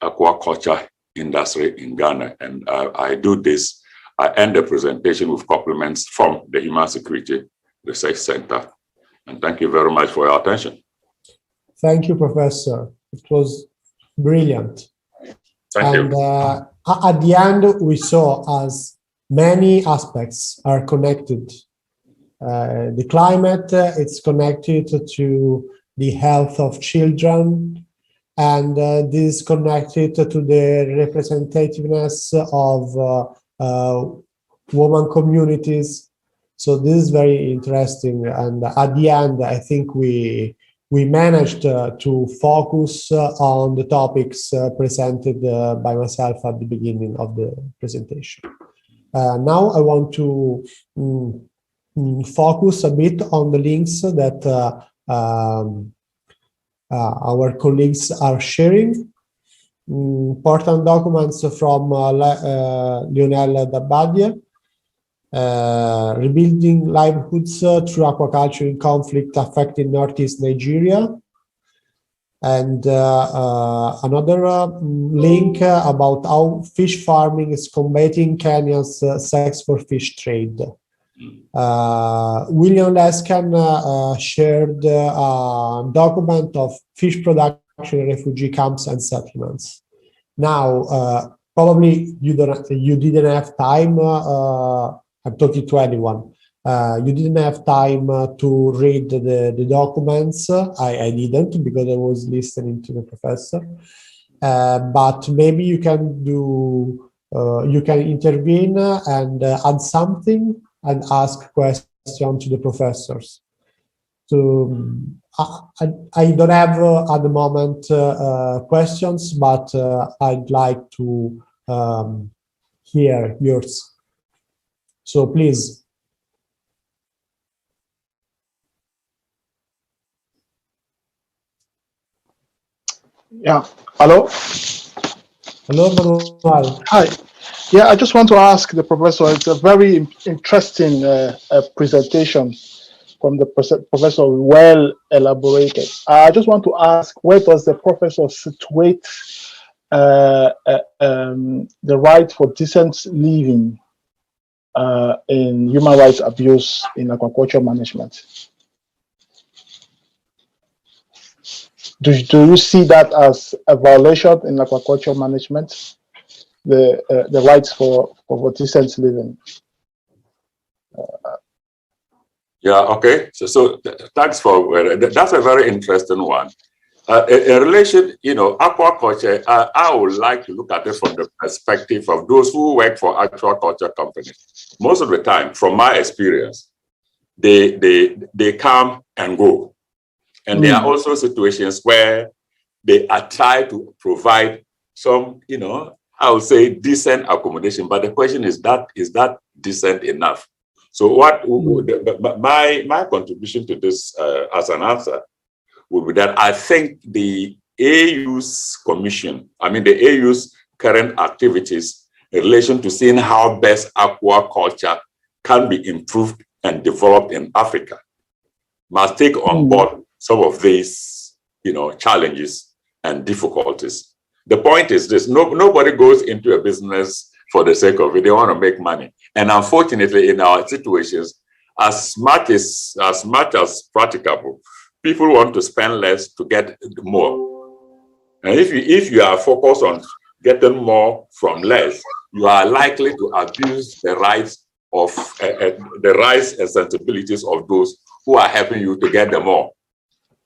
Speaker 5: aquaculture industry in Ghana. And I end the presentation with compliments from the Human Security Research Center And thank you very much for your attention.
Speaker 3: Thank you, Professor. It was brilliant.
Speaker 5: Thank you.
Speaker 3: At the end, we saw as many aspects are connected. The climate, it's connected to the health of children, and this is connected to the representativeness of women communities. So this is very interesting. And at the end, I think we managed to focus on the topics presented by myself at the beginning of the presentation. Now I want to focus a bit on the links that our colleagues are sharing. Important documents from Lionel Dabadie, rebuilding livelihoods through aquaculture in conflict affecting Northeast Nigeria. And another link about how fish farming is combating Kenya's sex for fish trade. William Lescan shared a document of fish production in refugee camps and settlements. Now, probably you didn't have time. I'm talking to anyone. You didn't have time to read the documents. I didn't, because I was listening to the professor. But maybe you can do. You can intervene and add something and ask questions to the professors. So I don't have at the moment questions, but I'd like to hear yours. So please.
Speaker 7: Yeah. Hello.
Speaker 3: Hello, Manuel.
Speaker 7: Hi. Yeah, I just want to ask the professor. It's a very interesting presentation from the professor, well elaborated. I just want to ask, where does the professor situate the right for decent living in human rights abuse in aquaculture management? Do you see that as a violation in aquaculture management, the rights for decent living?
Speaker 5: Yeah, okay. So thanks for that's a very interesting one. In relation, aquaculture, I would like to look at it from the perspective of those who work for aquaculture companies. Most of the time, from my experience, they come and go. And there are also situations where they are trying to provide some, I would say decent accommodation. But the question is that decent enough? So what my contribution to this as an answer would be that I think the AU's commission, the AU's current activities in relation to seeing how best aquaculture can be improved and developed in Africa must take on board some of these, challenges and difficulties. The point is this: nobody goes into a business for the sake of it. They want to make money, and unfortunately, in our situations, as much as practicable, people want to spend less to get more. And if you are focused on getting more from less, you are likely to abuse the rights of the rights and sensibilities of those who are helping you to get the more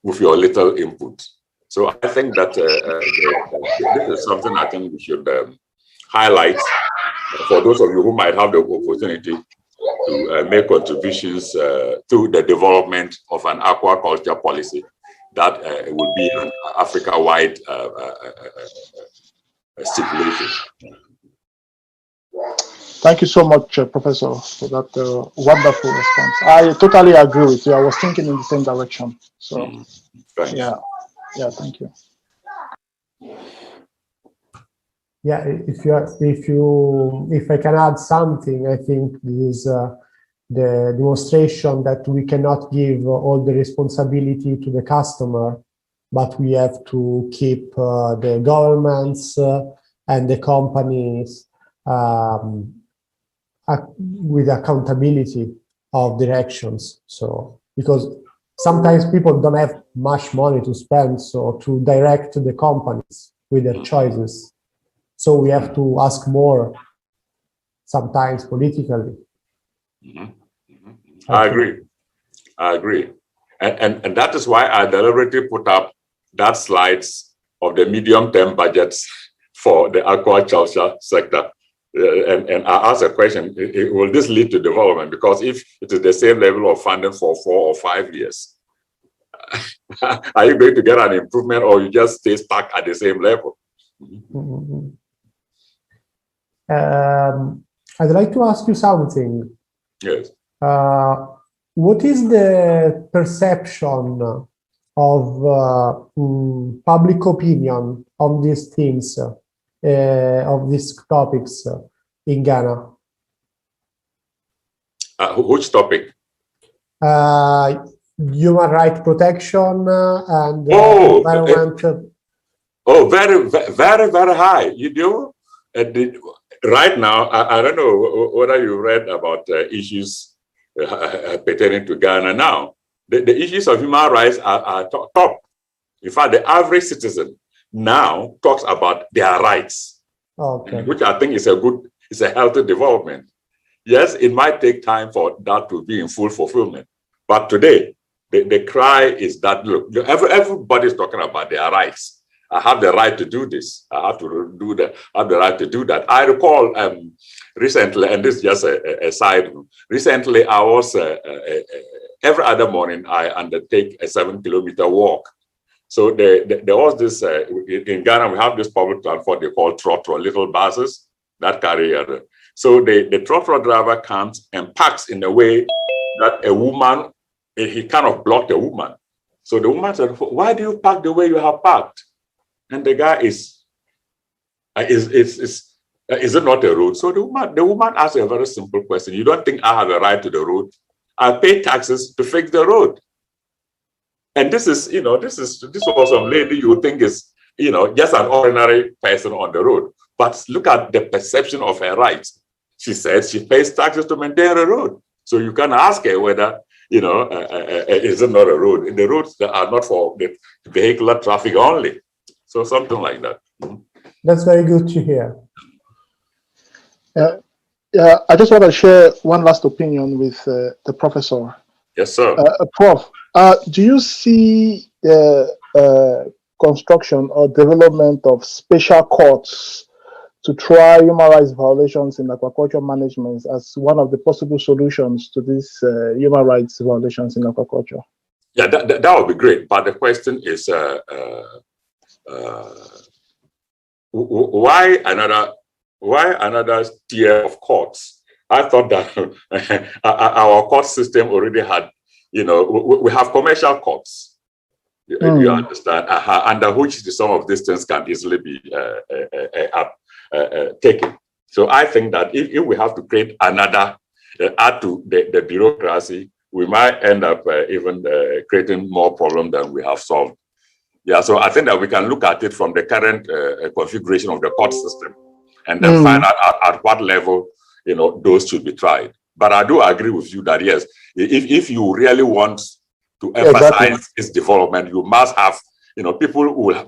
Speaker 5: with your little input. So I think that this is something I think we should highlight for those of you who might have the opportunity to make contributions to the development of an aquaculture policy that will be an Africa-wide stipulation.
Speaker 7: Thank you so much, Professor, for that wonderful response. I totally agree with you. I was thinking in the same direction. So, yeah, thank you.
Speaker 3: Yeah, if I can add something, I think this is the demonstration that we cannot give all the responsibility to the customer, but we have to keep the governments and the companies with accountability of directions. So, because sometimes people don't have much money to spend, so to direct the companies with their choices. So we have to ask more, sometimes politically.
Speaker 5: I agree. I agree. And that is why I deliberately put up that slides of the medium-term budgets for the aquaculture sector. And I asked a question, will this lead to development? Because if it is the same level of funding for 4 or 5 years, are you going to get an improvement, or you just stay stuck at the same level?
Speaker 3: I'd like to ask you something.
Speaker 5: Yes.
Speaker 3: What is the perception of public opinion on these themes, of these topics in Ghana?
Speaker 5: Which topic?
Speaker 3: Human rights protection and environment.
Speaker 5: Very, very, very high. You know, right now, I don't know whether you read about issues pertaining to Ghana now. The issues of human rights are top. In fact, the average citizen now talks about their rights, which I think is it's a healthy development. Yes, it might take time for that to be in full fulfillment, but today the cry is that, look, everybody's talking about their rights. I have the right to do this. I have to do that. I have the right to do that. I recall recently, and this is just a side. Recently, I was every other morning I undertake a 7-kilometer walk. So there was this in Ghana. We have this public transport they call trotro, little buses that carry. So the trotro driver comes and parks in a way that a woman, he kind of blocked a woman. So the woman said, "Why do you park the way you have parked?" And the guy is it not a road? So the woman asked a very simple question. You don't think I have a right to the road? I pay taxes to fix the road. And this is, this was some lady you would think is, just an ordinary person on the road. But look at the perception of her rights. She says she pays taxes to maintain a road. So you can ask her whether, is it not a road? The roads are not for the vehicular traffic only. So something like that.
Speaker 3: That's very good to hear.
Speaker 7: Yeah, I just want to share one last opinion with the professor.
Speaker 5: Yes, sir.
Speaker 7: Prof, do you see the construction or development of special courts to try human rights violations in aquaculture management as one of the possible solutions to these human rights violations in aquaculture?
Speaker 5: Yeah, that would be great. But the question is, why another tier of courts? I thought that our court system already had, we have commercial courts. You understand? Under which some of these things can easily be taken. So I think that if we have to create another, add to the bureaucracy, we might end up even creating more problem than we have solved. Yeah, so I think that we can look at it from the current configuration of the court system and then find out at what level, those should be tried. But I do agree with you that, yes, if you really want to emphasize its development, you must have, people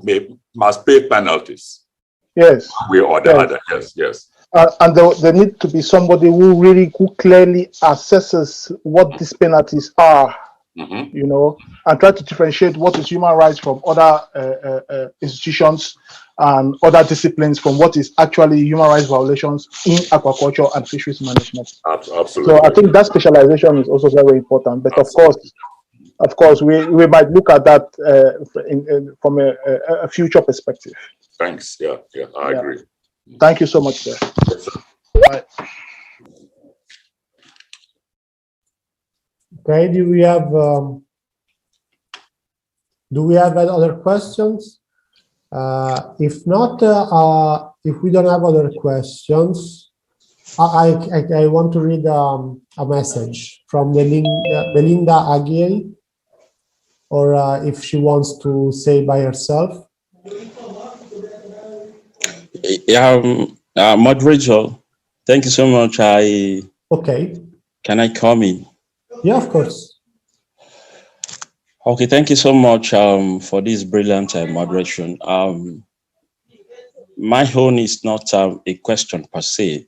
Speaker 5: must pay penalties.
Speaker 7: Yes.
Speaker 5: One way or the other, yes.
Speaker 7: And there need to be somebody who clearly assesses what these penalties are. And try to differentiate what is human rights from other institutions and other disciplines from what is actually human rights violations in aquaculture and fisheries management.
Speaker 5: Absolutely.
Speaker 7: So I think that specialization is also very important. But of course, we might look at that from a future perspective.
Speaker 5: Thanks. Yeah, I agree.
Speaker 7: Thank you so much, sir.
Speaker 5: Yes, sir.
Speaker 7: Bye.
Speaker 3: Okay, do we have other questions? If not, if we don't have other questions, I want to read a message from Belinda Aguirre, or if she wants to say by herself.
Speaker 6: Yeah, moderator, thank you so much.
Speaker 3: Okay.
Speaker 6: Can I come in?
Speaker 3: Yeah, of course.
Speaker 6: Okay, thank you so much for this brilliant moderation. My own is not a question per se,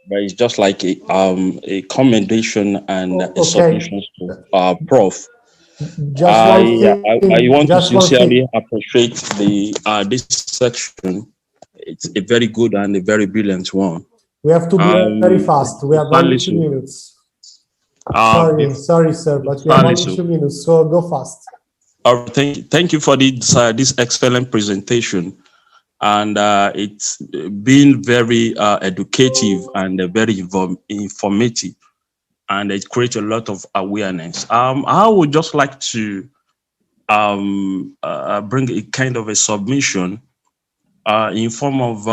Speaker 6: but it's just like a commendation and a submission to Prof. I want to sincerely appreciate this section. It's a very good and a very brilliant one.
Speaker 3: We have to be very fast. We have only 2 minutes. Sorry, sir, but we have only 2 minutes, so go fast.
Speaker 6: Thank you for this excellent presentation, and it's been very educative and very informative, and it creates a lot of awareness. I would just like to bring a kind of a submission in form of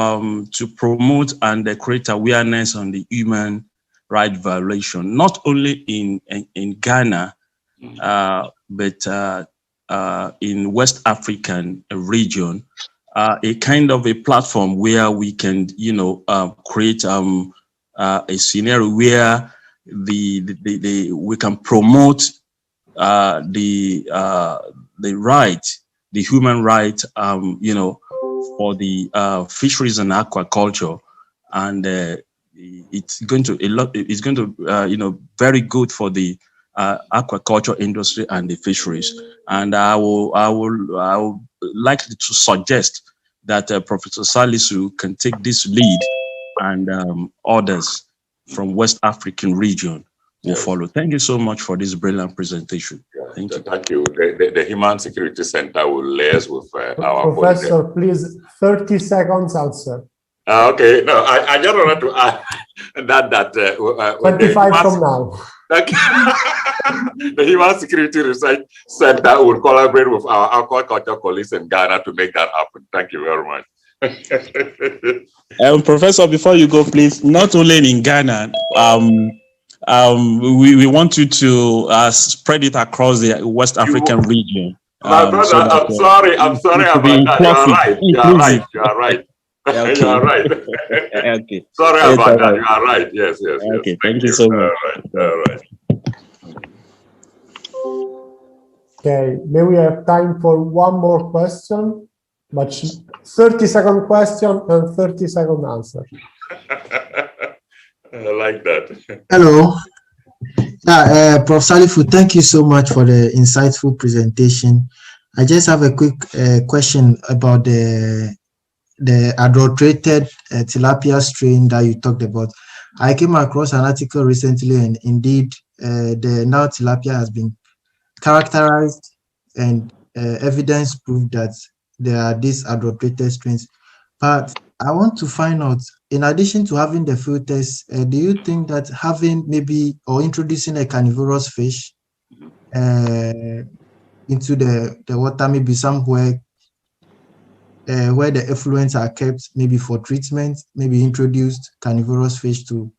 Speaker 6: to promote and create awareness on the human right violation, not only in Ghana, but in West African region, a kind of a platform where we can, create a scenario where we can promote the human right, for the fisheries and aquaculture, and it's going to very good for the aquaculture industry and the fisheries. And I would like to suggest that Professor Salisu can take this lead, and others from West African region will follow. Thank you so much for this brilliant presentation. Thank you.
Speaker 5: Thank you. The Human Security Center will liaise with our
Speaker 3: Professor, please, 30 seconds answer.
Speaker 5: Okay, no, I just wanted to add that
Speaker 3: 25 from now.
Speaker 5: The Human Security Research Center will collaborate with our aquaculture colleagues in Ghana to make that happen. Thank you very much.
Speaker 6: Professor, before you go, please, not only in Ghana, we want you to spread it across the West African region.
Speaker 5: My brother, so I'm sorry about that. You are right. You are right. Okay. You are right.
Speaker 6: Okay.
Speaker 5: Sorry about that. You are right. Yes.
Speaker 6: Okay. Thank you so much.
Speaker 5: All right.
Speaker 3: Okay. May we have time for one more question? But 30-second question and 30-second answer.
Speaker 5: I like that.
Speaker 8: Hello. Prof. Salifu, thank you so much for the insightful presentation. I just have a quick question about the adulterated tilapia strain that you talked about. I came across an article recently, and indeed, the now tilapia has been characterized, and evidence proved that there are these adulterated strains. But I want to find out, in addition to having the field tests, do you think that having maybe or introducing a carnivorous fish into the water, maybe somewhere where the effluents are kept, maybe for treatment, maybe introduced carnivorous fish to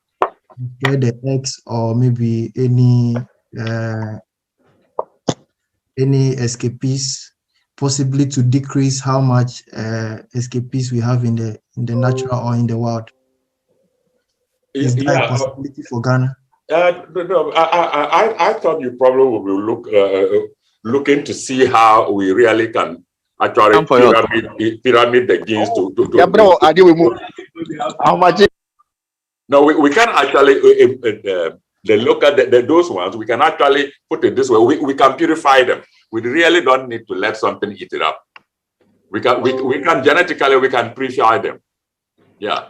Speaker 8: destroy the eggs, or maybe any escapees, possibly to decrease how much escapees we have in the natural or in the wild? Is that a possibility for Ghana?
Speaker 5: No, I thought you probably will be looking to see how we really can actually pyramid the gains to
Speaker 9: yeah, bro, I do we move. How much?
Speaker 5: No, we can actually the local those ones, we can actually put it this way. We can purify them. We really don't need to let something eat it up. We can genetically, we can purify them. Yeah.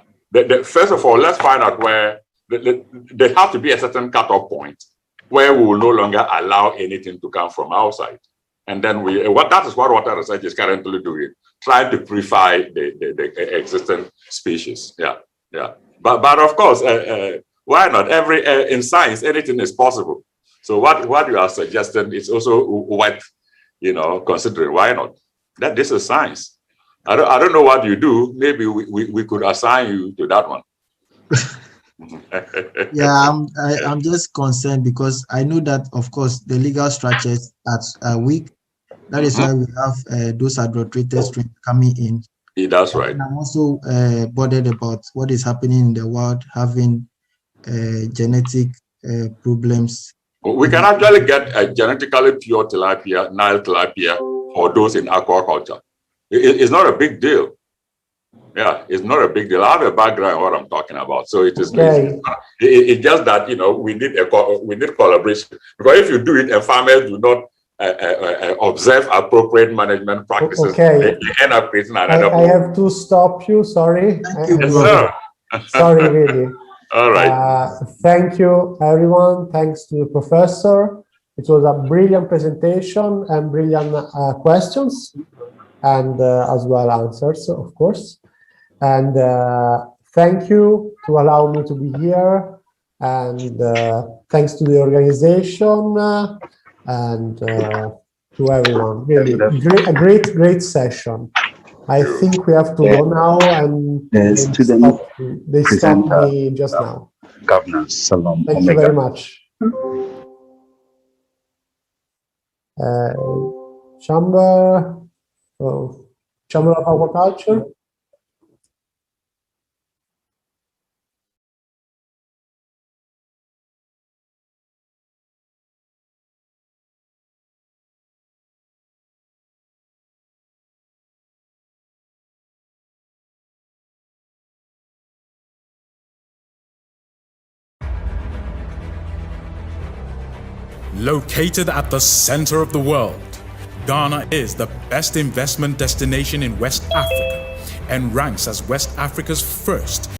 Speaker 5: First of all, let's find out where there have to be a certain cutoff point where we will no longer allow anything to come from outside. And then that is what water research is currently doing, trying to purify the existing species. Yeah. But of course, why not? In science, anything is possible. So what you are suggesting is also worth, considering. Why not? This is science. I don't know what you do. Maybe we could assign you to that one.
Speaker 8: Yeah, I'm just concerned because I know that, of course, the legal structures are weak. That is why we have those adulterated strains coming in.
Speaker 5: Yeah, that's right.
Speaker 8: And I'm also bothered about what is happening in the world, having genetic problems
Speaker 5: We can actually get a genetically pure tilapia, Nile tilapia, for those in aquaculture. It's not a big deal. Yeah, it's not a big deal. I have a background in what I'm talking about, so it is.
Speaker 3: Okay.
Speaker 5: It's just that we need collaboration, because if you do it and farmers do not observe appropriate management practices,
Speaker 3: Okay.
Speaker 5: they end up creating another.
Speaker 3: I have to stop you. Sorry.
Speaker 5: Yes, sir.
Speaker 3: Sorry, really.
Speaker 5: All right.
Speaker 3: Thank you, everyone. Thanks to the professor. It was a brilliant presentation and brilliant questions, and as well answers, of course. And thank you to allow me to be here. And thanks to the organization and to everyone. Really, a great session. I think we have to go now, and they stopped me just now.
Speaker 10: Governance, Salom.
Speaker 3: Thank you very much. Chamber of Aquaculture.
Speaker 2: Located at the center of the world, Ghana is the best investment destination in West Africa and ranks as West Africa's first